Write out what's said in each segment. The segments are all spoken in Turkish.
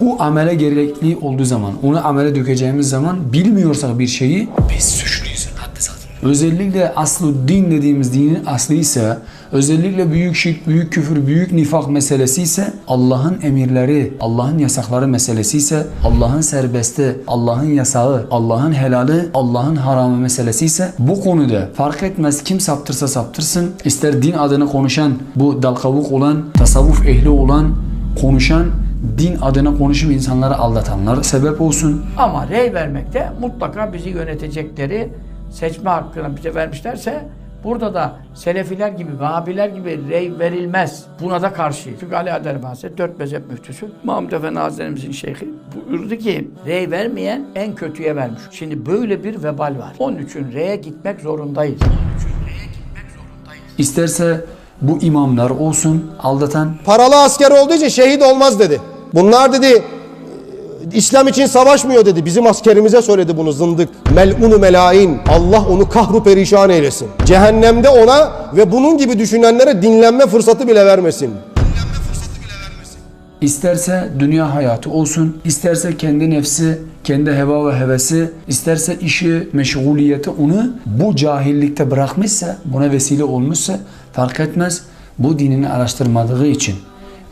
olmuş. O amele gerekli olduğu zaman, onu amele dökeceğimiz zaman bilmiyorsak bir şeyi biz suçluyuz. Özellikle aslı din dediğimiz dinin aslı ise, özellikle büyük şirk, büyük küfür, büyük nifak meselesi ise, Allah'ın emirleri, Allah'ın yasakları meselesi ise, Allah'ın serbesti, Allah'ın yasağı, Allah'ın helali, Allah'ın haramı meselesi ise, bu konuda fark etmez kim saptırsa saptırsın, ister din adını konuşan, bu dalkavuk olan, tasavvuf ehli olan, konuşan, din adına konuşup insanları aldatanlar sebep olsun. Ama rey vermekte mutlaka bizi yönetecekleri seçme hakkını bize vermişlerse burada da Selefiler gibi, Vehhabiler gibi rey verilmez. Buna da karşıyız. Çünkü Ali Adel Bahset, 4 mezhep müftüsü, Mahmud Efendi Hazretlerimizin şeyhi buyurdu ki rey vermeyen en kötüye vermiş. Şimdi böyle bir vebal var. Onun için reye gitmek zorundayız. İsterse bu imamlar olsun aldatan. Paralı asker olduğu için şehit olmaz dedi. Bunlar dedi İslam için savaşmıyor dedi. Bizim askerimize söyledi bunu zındık. Mel'unu melain. Allah onu kahru perişan eylesin. Cehennemde ona ve bunun gibi düşünenlere dinlenme fırsatı bile vermesin. İsterse dünya hayatı olsun, isterse kendi nefsi, kendi heva ve hevesi, isterse işi, meşguliyeti onu bu cahillikte bırakmışsa, buna vesile olmuşsa fark etmez. Bu dinini araştırmadığı için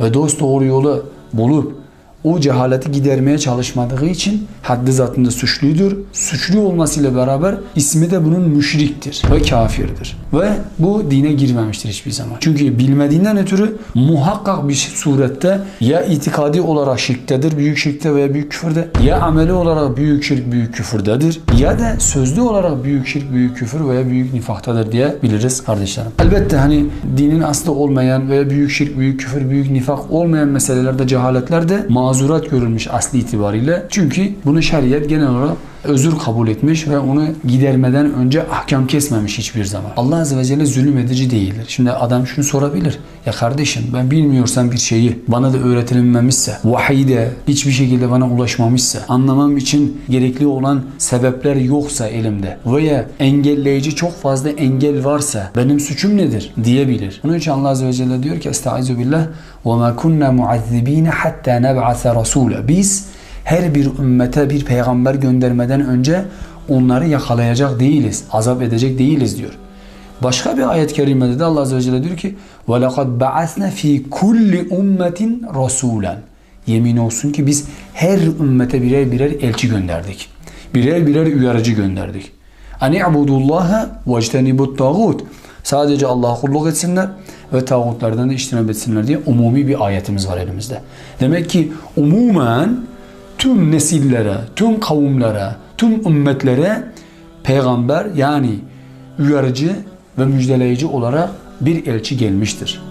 ve dost doğru yolu bulup o cehaleti gidermeye çalışmadığı için haddi zatında suçludur. Suçlu olmasıyla beraber ismi de bunun müşriktir ve kafirdir. Ve bu dine girmemiştir hiçbir zaman. Çünkü bilmediğinden ötürü muhakkak bir surette ya itikadi olarak şirktedir, büyük şirkte veya büyük küfürde, ya ameli olarak büyük şirk, büyük küfürdedir, ya da sözlü olarak büyük şirk, büyük küfür veya büyük nifaktadır diye biliriz kardeşlerim. Elbette hani dinin aslı olmayan veya büyük şirk, büyük küfür, büyük nifak olmayan meselelerde, cehaletlerde mazurat görülmüş asli itibariyle. Çünkü bunu şeriat genel olarak özür kabul etmiş ve onu gidermeden önce ahkam kesmemiş hiçbir zaman. Allah Azze ve Celle zulüm edici değildir. Şimdi adam şunu sorabilir. Ya kardeşim ben bilmiyorsam bir şeyi bana da öğretilmemişse, vahiyde hiçbir şekilde bana ulaşmamışsa, anlamam için gerekli olan sebepler yoksa elimde veya engelleyici çok fazla engel varsa benim suçum nedir diyebilir. Bunun için Allah Azze ve Celle diyor ki Estaizu billah وَمَا كُنَّا مُعَذِّب۪ينَ حَتَّى نَبْعَثَ رَسُولًا. Biz her bir ümmete bir peygamber göndermeden önce onları yakalayacak değiliz, azap edecek değiliz diyor. Başka bir ayet-i kerimede de Allah Azze ve Celle diyor ki وَلَقَدْ بَعَثْنَا ف۪ي كُلِّ اُمَّةٍ رَسُولًا. Yemin olsun ki biz her ümmete birer birer elçi gönderdik. Birer birer uyarıcı gönderdik. اَنِ اَعْبُدُ اللّٰهَ وَاجْتَنِبُ الطَّاغُوتِ. Sadece Allah'a kulluk etsinler ve tağutlardan da iştinab etsinler diye umumi bir ayetimiz var elimizde. Demek ki umumen tüm nesillere, tüm kavimlere, tüm ümmetlere peygamber yani uyarıcı ve müjdeleyici olarak bir elçi gelmiştir.